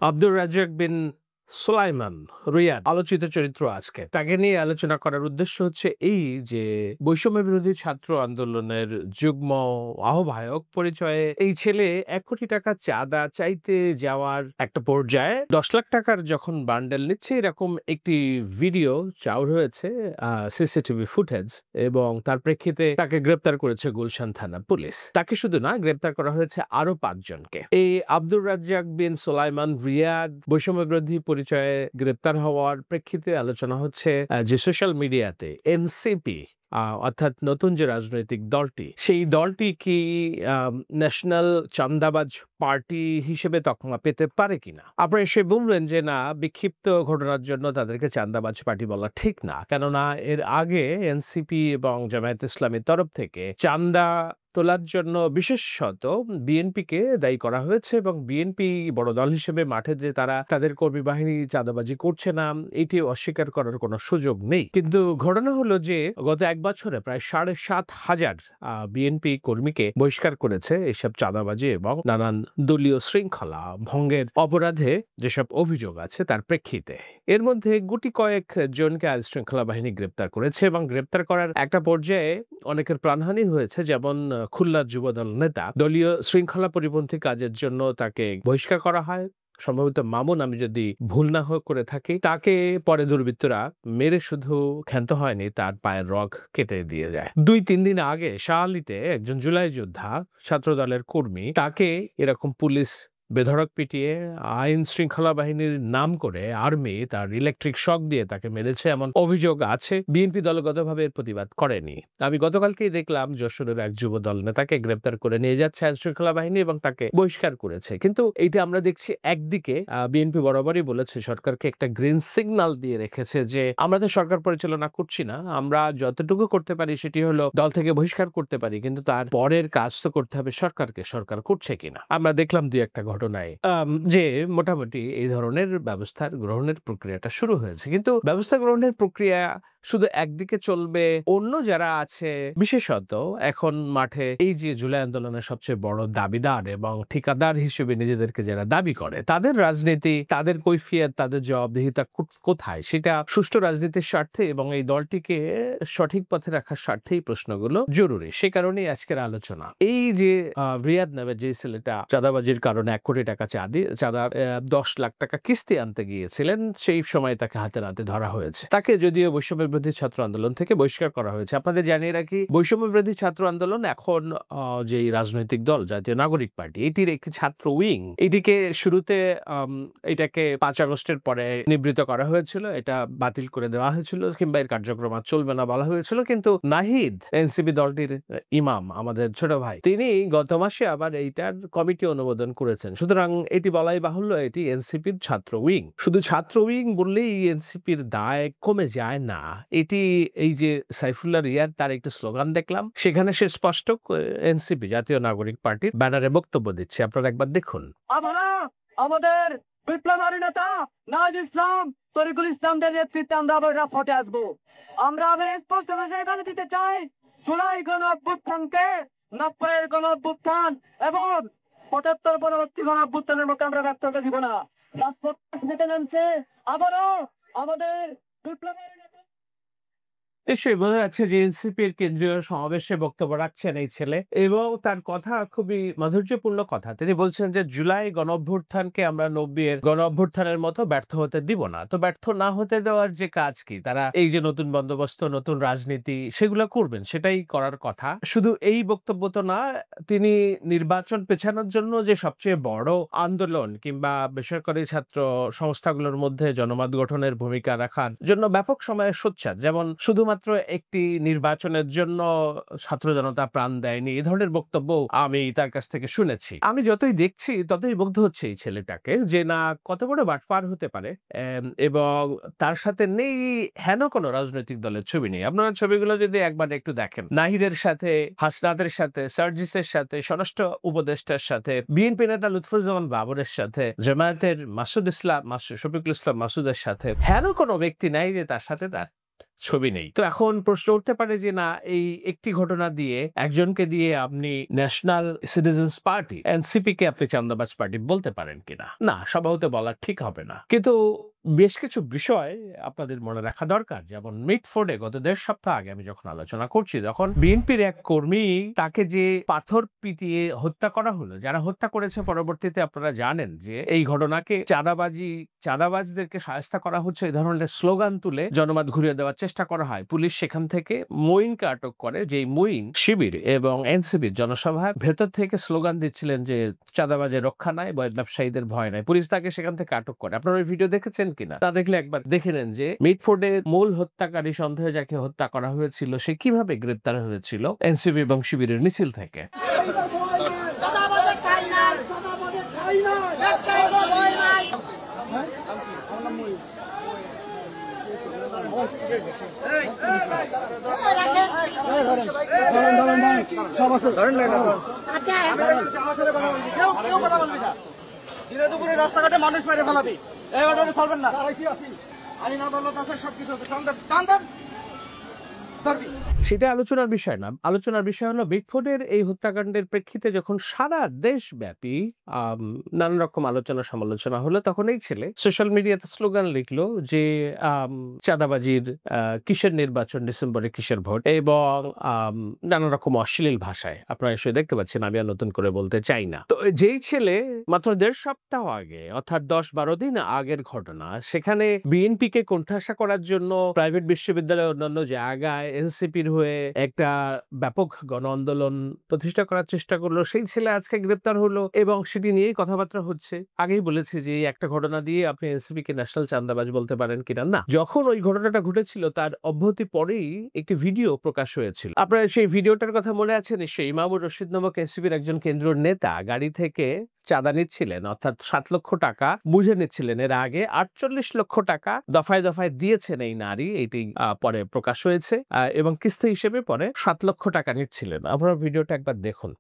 আব্দুর রাজ্জাক বিন সুলাইমান রিয়াদ আলোচিত চরিত্র আজকে। তাকে নিয়ে আলোচনা করার উদ্দেশ্য হচ্ছে এই যে বৈষম্য বিরোধী ছাত্র আন্দোলনের যুগ্ম আহ্বায়ক পরিচয়ে এই ছেলে ১ কোটি টাকা চাঁদা চাইতে যাওয়ার একটা পর্যায়ে ১০ লাখ টাকার যখন বান্ডেল নিচ্ছে এরকম একটি ভিডিও চাউর হয়েছে, সিসিটিভি ফুটেজ, এবং তার প্রেক্ষিতে তাকে গ্রেপ্তার করেছে গুলশান থানা পুলিশ। তাকে শুধু না, গ্রেপ্তার করা হয়েছে আরো ৫ জনকে। এই আব্দুর রাজ্জাক বিন সুলাইমান রিয়াদ বৈষম্য বিরোধী পরিচয়ে গ্রেপ্তার হওয়ার প্রেক্ষিতে আলোচনা হচ্ছে যে সোশ্যাল মিডিয়াতে এনসিপি অর্থাৎ নতুন যে রাজনৈতিক দলটি, সেই দলটি কি ন্যাশনাল চান্দাবাজ পার্টি হিসেবে তকমা পেতে পারে কিনা। আপনারা এসে বলবেন যে না, বিক্ষিপ্ত ঘটনার জন্য তাদেরকে চান্দাবাজ পার্টি বলা ঠিক না, কেননা এর আগে এনসিপি এবং জামায়াত ইসলামীর তরফ থেকে চান্দা তোলার জন্য বিশেষত বিএনপিকে দায়ী করা হয়েছে, এবং বিএনপি বড় দল হিসেবে মাঠে যে তারা তাদের কর্মী বাহিনী চাঁদাবাজি করছে না, এটি অস্বীকার করার কোনো সুযোগ নেই। কিন্তু ঘটনা হলো যে গত ১ বছরে প্রায় ৭,৫০০ বিএনপি কর্মীকে বহিষ্কার করেছে এসব চাঁদাবাজি এবং নানান দলীয় শৃঙ্খলা ভঙ্গের অপরাধে যেসব অভিযোগ আছে তার প্রেক্ষিতে। এর মধ্যে গুটি কয়েক জনকে আইন শৃঙ্খলা বাহিনী গ্রেপ্তার করেছে, এবং গ্রেপ্তার করার একটা পর্যায়ে অনেকের প্রাণহানি হয়েছে। যেমন খুলনার যুবদল নেতা দলীয় শৃঙ্খলা পরিপন্থী কাজের জন্য তাকে বহিষ্কার করা হয়, সম্ভবত মামুন, আমি যদি ভুল না করে থাকি। তাকে পরে দুর্বৃত্তরা মেরে শুধু ক্ষান্ত হয়নি, তার পায়ের রগ কেটে দিয়ে যায়। ২-৩ দিন আগে শাহালিতে একজন জুলাই যোদ্ধা ছাত্রদলের কর্মী, তাকে এরকম পুলিশ বেধড়ক পিটিয়ে আইন শৃঙ্খলা বাহিনীর নাম করে আর্মি তার ইলেকট্রিক শক দিয়ে তাকে মেরেছে, এমন অভিযোগ আছে। বিএনপি দলগতভাবে এর প্রতিবাদ করেনি। আমি গতকালকেই দেখলাম যশোরের এক যুব দল নেতাকে গ্রেপ্তার করে নিয়ে যাচ্ছে আইন শৃঙ্খলা বাহিনী এবং তাকে বহিষ্কার করেছে। কিন্তু এইটা আমরা দেখছি একদিকে বিএনপি বরাবরই বলেছে, সরকারকে একটা গ্রিন সিগন্যাল দিয়ে রেখেছে যে আমরা তো সরকার পরিচালনা করছি না, আমরা যতটুকু করতে পারি সেটি হলো দল থেকে বহিষ্কার করতে পারি, কিন্তু তার পরের কাজ তো করতে হবে সরকারকে, সরকার করছে কিনা। আমরা দেখলাম দুই একটা ঘটনায় যে মোটামুটি এই ধরনের ব্যবস্থা গ্রহণের প্রক্রিয়াটা শুরু হয়েছে। কিন্তু ব্যবস্থা গ্রহণের প্রক্রিয়া শুধু একদিকে চলবে, অন্য যারা আছে বিশেষত এখন মাঠে এই যে জুলাই আন্দোলনের সবচেয়ে বড় দাবিদার এবং ঠিকাদার হিসেবে নিজেদেরকে যারা দাবি করে, তাদের রাজনীতি, তাদের কৈফিয়ত, তাদের জবাবদিহিতা কোথায়, সেটা সুষ্ঠু রাজনীতির স্বার্থে এবং এই দলটিকে সঠিক পথে রাখার স্বার্থেই প্রশ্নগুলো জরুরি। সে কারণেই আজকের আলোচনা। এই যে রিয়াদ নামে যে ছেলেটা চাঁদাবাজির কারণে ১ কোটি টাকা চাঁদার ১০ লাখ টাকা কিস্তি আনতে গিয়েছিলেন, সেই সময় তাকে হাতে নাতে ধরা হয়েছে। তাকে যদিও বৈষম্য বিরোধী ছাত্র আন্দোলন থেকে বহিষ্কার করা হয়েছে। আপনাদের জানিয়ে রাখি, বৈষম্য বিরোধী ছাত্র আন্দোলন এখন যে রাজনৈতিক দল জাতীয় নাগরিক পার্টি, এটির একটি ছাত্র উইং। এটিকে শুরুতে এটাকে ৫ আগস্টের পরে নিবৃত করা হয়েছিল, এটা বাতিল করে দেওয়া হয়েছিল, কিংবা এর কার্যক্রম আর চলবে না বলা হয়েছিল। কিন্তু নাহিদ, এনসিপি দলটির ইমাম, আমাদের ছোট ভাই, তিনি গত মাসে আবার এইটার কমিটি অনুমোদন করেছেন। সুতরাং এটি বলাই বাহুল্য, এটি এনসিপির ছাত্র উইং। শুধু ছাত্র উইং বললেই এনসিপির দায় কমে যায় না। এটি এই যে সাইফুল্লাহ রিয়াদ, তার একটি স্লোগান দেখলাম, সেখানে সে স্পষ্ট এনসিপি জাতীয় নাগরিক পার্টির ব্যানারে বক্তব্য দিচ্ছে। আপনারা একবার দেখুন। আমরা আমাদের বিপ্লবী নেতা নাহিদ ইসলাম, তরিকুল ইসলামদের নেতৃত্বে আমরা আবার রাজপথে আসবো। আমরা স্পষ্ট ভাষায় বলে দিতে চাই, জুলাই গণঅভ্যুত্থানকে ৯০-এর গণঅভ্যুত্থান এবং ৭৫ পরবর্তী গণঅভ্যুত্থানের মতো আমরা ব্যর্থ হতে দিব না। রাজপথ নিতে নামছে আবারও আমাদের বিপ্লবী নিশ্চয়ই বোঝা যাচ্ছে যে এনসিপির কেন্দ্রীয় সমাবেশে বক্তব্য রাখছেন এই ছেলে, এবং তার কথা খুবই মাধুর্যপূর্ণ কথা। তিনি বলছেন যে জুলাই গণঅভ্যুত্থানকে আমরা ৯০-এর গণঅভ্যুত্থানের মতো ব্যর্থ হতে দিব না। তো ব্যর্থ না হতে দেওয়ার যে কাজ কি, তারা এই যে নতুন বন্দোবস্ত, নতুন রাজনীতি, সেগুলো করবেন, সেটাই করার কথা। শুধু এই বক্তব্য তো না, তিনি নির্বাচন পেছানোর জন্য যে সবচেয়ে বড় আন্দোলন কিংবা বেসরকারি ছাত্র সংস্থাগুলোর মধ্যে জনমত গঠনের ভূমিকা রাখার জন্য ব্যাপক সময়ে সোচ্চার, যেমন শুধুমাত্র একটি নির্বাচনের জন্য ছাত্র জনতা প্রাণ দেয়নি, এই ধরনের বক্তব্য আমি তার কাছ থেকে শুনেছি। আমি যতই দেখছি ততই মুগ্ধ হচ্ছে এই ছেলেটাকে, যে না কত বড় বাটপার হতে পারে, এবং তার সাথে নেই হেন কোনো রাজনৈতিক দলের ছবি নেই। আপনারা ছবিগুলো যদি একবার একটু দেখেন, নাহিদের সাথে, হাসনাতের সাথে, সার্জিসের সাথে, স্বরাষ্ট্র উপদেষ্টার সাথে, বিএনপি নেতা লুৎফুজ্জামান বাবরের সাথে, জামায়াতের শফিকুল ইসলাম মাসুদের সাথে হেন কোনো ব্যক্তি নাই যে তার সাথে তার ছবি নেই। তো এখন প্রশ্ন উঠতে পারে যে না, এই একটি ঘটনা দিয়ে একজনকে দিয়ে আপনি ন্যাশনাল সিটিজেন্স পার্টি এনসিপি কে আপনি চাঁদাবাজ পার্টি বলতে পারেন কিনা? না, সবাহতে বলা ঠিক হবে না। কিন্তু বেশ কিছু বিষয় আপনাদের মনে রাখা দরকার। যেমন মিটফোর্ডে গত ১.৫ সপ্তাহ আগে আমি যখন আলোচনা করছি, তখন বিএনপির এক কর্মী তাকে যে পাথর পিটিয়ে হত্যা করা হলো, যারা হত্যা করেছে পরবর্তীতে আপনারা জানেন যে এই ঘটনাকে চাঁদাবাজদেরকে শায়েস্তা করা হচ্ছে এই ধরনের স্লোগান তুলে জনমত ঘুরিয়ে দেওয়ার চেষ্টা করা হয়। পুলিশ সেখান থেকে মঈনকে আটক করে, যেই মঈন শিবির এবং এনসিপির জনসভায় ভেতর থেকে স্লোগান দিচ্ছিলেন যে চাঁদাবাজের রক্ষা নাই, ব্যবসায়ীদের ভয় নাই। পুলিশ তাকে সেখান থেকে আটক করে। আপনারা ওই ভিডিও দেখেছেন কিনা? তা দেখলে একবার দেখে নেন যে মিটফোর্ডের মূল হত্যাকারী সন্দেহে যাকে হত্যা করা হয়েছিল সে কিভাবে গ্রেপ্তার হয়েছিল এনসিপি এবং শিবিরের মিছিল থেকে। রাস্তাঘাটে মানুষ মেরে ফেলাবি, এই অর্ডারে চলবেন না। আইন আদালত আছে, সবকিছু আছে, টান দেন। সেটা আলোচনার বিষয় না। আলোচনার বিষয় হলো মিটফোর্ডের এই হত্যাকাণ্ডের প্রেক্ষিতে যখন সারা দেশব্যাপী নানান রকম আলোচনা সমালোচনা হলো, তখন এই ছেলে সোশ্যাল মিডিয়াতে স্লোগান লিখলো যে চাঁদাবাজির কিসের নির্বাচন, ডিসেম্বরে কিসের ভোট, এবং নানা রকম অশ্লীল ভাষায়। আপনারা এসে দেখতে পাচ্ছেন, আমি আর নতুন করে বলতে চাই না। তো যেই ছেলে মাত্র ১.৫ সপ্তাহ আগে, অর্থাৎ ১০-১২ দিন আগের ঘটনা, সেখানে বিএনপি কে কোণঠাসা করার জন্য প্রাইভেট বিশ্ববিদ্যালয় অন্যান্য জায়গায় এনসিপির হয়ে একটা ব্যাপক গণ আন্দোলন প্রতিষ্ঠা করার চেষ্টা করলো, সেই ছেলে আজকে গ্রেপ্তার হলো এবং সেটি নিয়েই কথাবার্তা হচ্ছে। আগেই বলেছি যে এই একটা ঘটনা দিয়ে আপনি এনসিপি কে ন্যাশনাল চাঁদাবাজ বলতে পারেন কিনা? না। যখন ওই ঘটনাটা ঘটেছিল তার অব্যাহতি পরেই একটি ভিডিও প্রকাশ হয়েছিল। আপনার সেই ভিডিওটার কথা মনে আছে নিশ্চয়ই? ইমামুর রশিদ নামক এনসিপির একজন কেন্দ্রীয় নেতা গাড়ি থেকে চাঁদা নিচ্ছিলেন, অর্থাৎ ৭ লক্ষ টাকা বুঝে নিচ্ছিলেন। এর আগে ৪৮ লক্ষ টাকা দফায় দফায় দিয়েছেন এই নারী, এটি পরে প্রকাশ হয়েছে, এবং কিস্তি হিসেবে পরে ৭ লক্ষ টাকা নিচ্ছিলেন। আপনারা ভিডিওটা একবার দেখুন।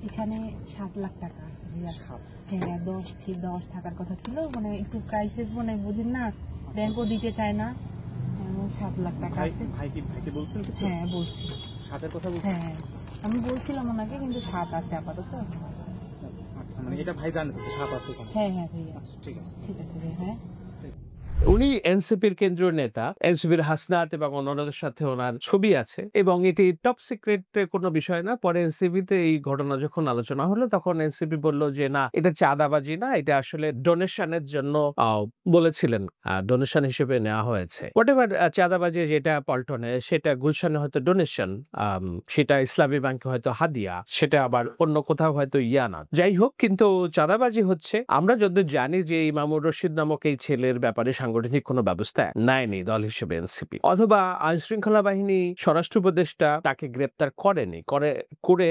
এখানে ৭ লাখ টাকা আছে ভাইয়া। হ্যাঁ, ১০ থাকার কথা ছিল, মানে একটু ক্রাইসিস, মানে বুঝেন না, ব্যাংকও দিতে চায় না। ৭ লাখ টাকা আছে। ভাইকে বলছেন কিছু? হ্যাঁ বলছি। ৭-এর কথা বলছেন? হ্যাঁ, আমি বলছিলাম ওনাকে, কিন্তু ৭ আছে আপাতত। আচ্ছা, মানে এটা ভাই জানে তো ৭ আছে এখানে? হ্যাঁ হ্যাঁ ভাইয়া। আচ্ছা, ঠিক আছে ভাইয়া। হ্যাঁ, উনি এনসিপির কেন্দ্রীয় নেতা, এনসিপির হাসনাত এবং অন্যদের সাথে ওনার ছবি আছে, এবং এটি টপ সিক্রেট কোনো বিষয় না। পরে এনসিপিতে এই ঘটনা যখন আলোচনা হলো, তখন এনসিপি বলল যে না, এটা চাঁদাবাজি না, এটা আসলে ডোনেশনের জন্য বলেছিলেন, ডোনেশন হিসেবে নেওয়া হয়েছে। হোয়াটএভার, চাঁদাবাজি যেটা পল্টনে, সেটা গুলশানে হয়তো ডোনেশন, সেটা ইসলামী ব্যাংকে হয়তো হাদিয়া, সেটা আবার অন্য কোথাও হয়তো ইয়ানা। যাই হোক, কিন্তু চাঁদাবাজি হচ্ছে, আমরা যদি জানি যে ইমামুর রশিদ নামক এই ছেলের ব্যাপারে সাংগঠনিক কোনো ব্যবস্থা নেয়নি দল হিসেবে এনসিপি, অথবা আইন শৃঙ্খলা বাহিনী, স্বরাষ্ট্র উপদেষ্টা তাকে গ্রেপ্তার করেনি, করে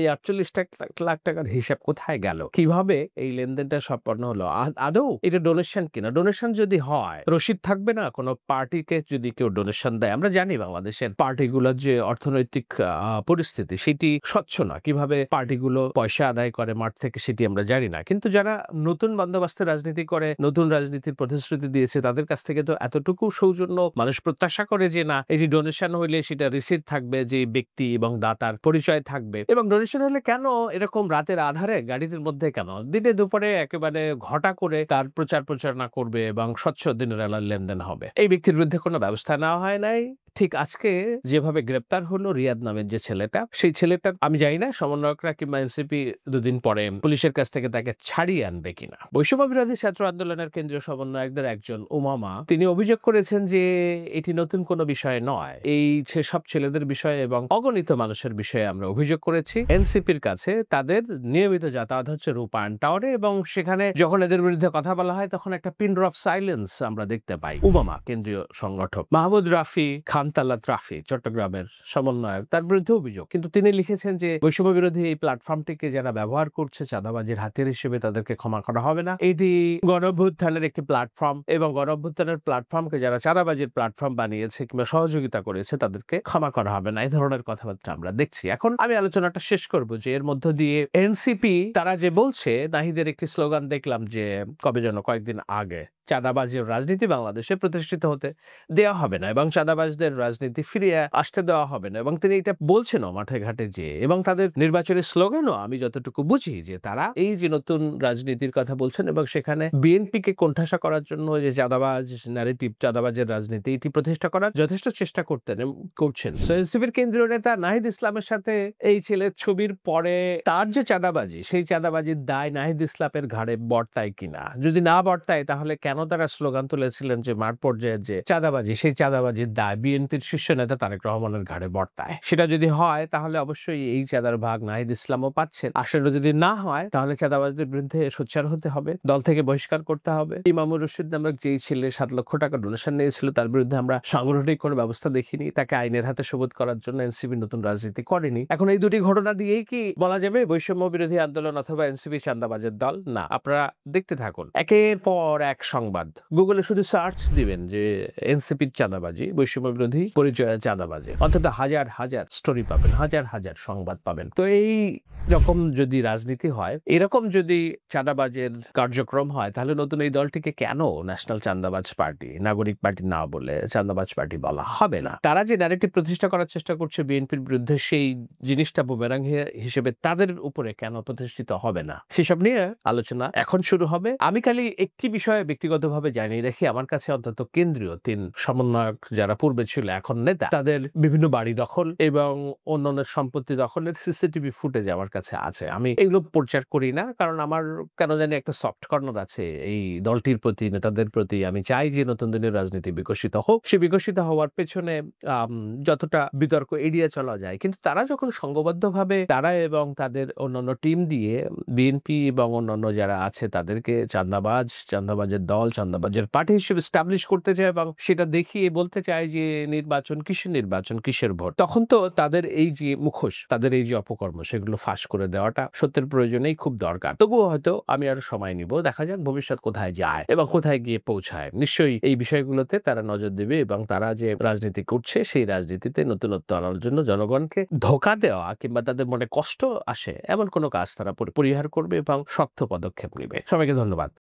এই ৪৮ লাখ টাকার হিসাব কোথায় গেল? কিভাবে এই লেনদেনটা সম্পন্ন হলো? আদৌ এটা ডোনেশন কিনা? ডোনেশন যদি হয়, রসিদ থাকবে না? কোনো পার্টিকে যদি কেউ ডোনেশন দেয়, আমরা জানি বাংলাদেশের পার্টিগুলোর যে অর্থনৈতিক পরিস্থিতি সেটি স্বচ্ছ না। কিভাবে পার্টিগুলো পয়সা আদায় করে মাঠ থেকে সেটি আমরা জানি না। কিন্তু যারা নতুন বন্দোবস্তে রাজনীতি করে, নতুন রাজনীতির প্রতিশ্রুতি দিয়েছে, তাদের কাছ থেকে তো এতটুকু সৌজন্য মানুষ প্রত্যাশা করে যে না, এটি ডোনেশন হইলে সেটা রিসিট থাকবে, যে ব্যক্তি এবং দাতার পরিচয় থাকবে। এবং ডোনেশন হলে কেন এরকম রাতের আধারে গাড়িদের মধ্যে, কেন দিনে দুপুরে একেবারে ঘটা করে তার প্রচারণা করবে এবং স্বচ্ছ দিনের আলোর লেনদেন হবে? এই ব্যক্তির বিরুদ্ধে কোনো ব্যবস্থা নেওয়া হয় নাই। ঠিক আজকে যেভাবে গ্রেপ্তার হলো রিয়াদ নামের যে ছেলেটা, সেই ছেলেটা আমি জানি না সমন্বয়করা কিংবা এনসিপি দুদিন পরে পুলিশের কাছ থেকে তাকে ছাড়িয়ে আনবে কিনা। বৈষম্য বিরোধী ছাত্র আন্দোলনের কেন্দ্রীয় সমন্বয়কদের একজন উমামা, তিনি অভিযোগ করেছেন যে এটি নতুন কোনো বিষয় নয়, এই সব ছেলেদের বিষয়ে এবং অগণিত মানুষের বিষয়ে আমরা অভিযোগ করেছি এনসিপির কাছে। তাদের নিয়মিত যাতায়াত হচ্ছে রূপায়ণ টাওয়ারে, এবং সেখানে যখন এদের বিরুদ্ধে কথা বলা হয় তখন একটা পিন ড্রপ সাইলেন্স আমরা দেখতে পাই। উমামা কেন্দ্রীয় সংগঠক মাহমুদ রাফি খান সান্তালাত রাফি চট্টগ্রামের সমন্বয়ক, তার বিরুদ্ধে অভিযোগ। কিন্তু তিনি লিখেছেন যে বৈষম্য বিরোধী এই প্ল্যাটফর্মটিকে যারা ব্যবহার করছে চাঁদাবাজির হাতিয়ার হিসেবে তাদেরকে ক্ষমা করা হবে না। এটি গণঅভ্যুত্থানের একটি প্ল্যাটফর্ম এবং গণঅভ্যুত্থানের প্ল্যাটফর্মকে যারা চাঁদাবাজির প্ল্যাটফর্ম বানিয়েছে কিংবা সহযোগিতা করেছে তাদেরকে ক্ষমা করা হবে না। এই ধরনের কথাবার্তা আমরা দেখছি। এখন আমি আলোচনাটা শেষ করব যে এর মধ্য দিয়ে এনসিপি তারা যে বলছে, নাহিদের একটি স্লোগান দেখলাম যে কবে যেন কয়েকদিন আগে, চাঁদাবাজির রাজনীতি বাংলাদেশে প্রতিষ্ঠিত হতে দেওয়া হবে না এবং চাঁদাবাজদের রাজনীতি ফিরিয়ে আসতে দেওয়া হবে না, এবং তিনি এটা বলছেনও মাঠে ঘাটে যে, এবং তাদের নির্বাচনী স্লোগানও আমি যতটুকু বুঝি যে তারা এই যে নতুন রাজনীতির কথা বলছেন এবং সেখানে বিএনপিকে কোণঠাসা করার জন্য যে চাঁদাবাজ ন্যারেটিভ, চাঁদাবাজের রাজনীতি এটি প্রতিষ্ঠা করার যথেষ্ট চেষ্টা করছেন। এনসিপির কেন্দ্রীয় নেতা নাহিদ ইসলামের সাথে এই ছেলের ছবির পরে তার যে চাঁদাবাজি, সেই চাঁদাবাজির দায় নাহিদ ইসলামের ঘাড়ে বর্তায় কিনা, যদি না বর্তায় তাহলে কেন তারা স্লোগান তুলেছিলেন যে মাঠ পর্যায়ে যে চাঁদাবাজি, সেই চাঁদাবাজির দায় বিএনপির শীর্ষ নেতা তারেক রহমানের ঘাড়ে বর্তায়? সেটা যদি হয় তাহলে অবশ্যই এই চাঁদার ভাগ নাহিদ ইসলামও পাচ্ছেন। আর সেটা যদি না হয় তাহলে চাঁদাবাজদের বিরুদ্ধে সোচ্চার হতে হবে, দল থেকে বহিষ্কার করতে হবে। ইমামুর রশিদ নামক যেই ছেলে 7 লক্ষ টাকা ডোনেশন নিয়েছিল তার বিরুদ্ধে আমরা সাংগঠনিক কোনো ব্যবস্থা দেখিনি, তাকে আইনের হাতে সোপর্দ করার জন্য এনসিপি নতুন রাজনীতি করেনি। এখন এই দুটি ঘটনা দিয়েই কি বলা যাবে বৈষম্য বিরোধী আন্দোলন অথবা এনসিপি চাঁদাবাজের দল? না, আপনারা দেখতে থাকুন একের পর এক সংবাদ। গুগলে শুধু সার্চ দিবেন যে এনসিপির চাঁদাবাজি, বৈষম্য বিরোধী পরিচয়ের চাঁদাবাজি, অন্তত হাজার হাজার স্টোরি পাবেন, হাজার হাজার সংবাদ পাবেন। তো এই রকম যদি রাজনীতি হয়, এরকম যদি চাঁদাবাজের কার্যক্রম হয়, তাহলে নতুন এই দলটিকে কেন ন্যাশনাল চাঁদাবাজ পার্টি, নাগরিক পার্টি না বলে চাঁদাবাজ পার্টি বলা হবে না? তারা যে ন্যারেটিভ প্রতিষ্ঠা করার চেষ্টা করছে বিএনপির বিরুদ্ধে, সেই জিনিসটা বুমেরাং হিসেবে তাদের উপরে কেন প্রতিষ্ঠিত হবে না? সেসব নিয়ে আলোচনা এখন শুরু হবে। আমি খালি একটি বিষয়ে ব্যক্তিগতভাবে জানিয়ে রাখি, আমার কাছে অন্তত কেন্দ্রীয় 3 সমন্বয়ক যারা পূর্বে ছিল এখন নেতা, তাদের বিভিন্ন বাড়ি দখল এবং অন্যান্য সম্পত্তি দখলের সিসিটিভি ফুটেজ আমার কাছে আছে। আমি এগুলো প্রচার করি না, কারণ আমার কেন জানি একটা সফট কর্নার আছে এই দলটির প্রতি, নেতাদের প্রতি। আমি চাই যে নতুন দিনের রাজনীতি বিকশিত হোক, সে বিকশিত হওয়ার পেছনে যতটা বিতর্ক এড়িয়ে চলা যায়। কিন্তু তারা যখন সংঘবদ্ধভাবে তারা এবং তাদের অন্যান্য টিম দিয়ে বিএনপি এবং অন্যান্য যারা আছে তাদেরকে চাঁদাবাজের দল, চাঁদাবাজের পার্টি হিসেবে এস্টাবলিশ করতে চায় এবং সেটা দেখিয়ে বলতে চায় যে নির্বাচন, কিসের ভোট, তখন তো তাদের এই যে মুখোশ, তাদের এই যে অপকর্ম, সেগুলো ফাঁস করে দেওয়াটা সত্যের প্রয়োজনেই খুব দরকার। তবুও হয়তো আমি আরো সময় নিব, দেখা যাক ভবিষ্যৎ কোথায় যায় এবং কোথায় গিয়ে পৌঁছায়। নিশ্চয়ই এই বিষয়গুলোতে তারা নজর দেবে এবং তারা যে রাজনীতি করছে সেই রাজনীতিতে নতুনত্ব আনার জন্য জনগণকে ধোঁকা দেওয়া কিংবা তাদের মনে কষ্ট আসে এমন কোনো কাজ তারা পরিহার করবে এবং শক্ত পদক্ষেপ নেবে। সবাইকে ধন্যবাদ।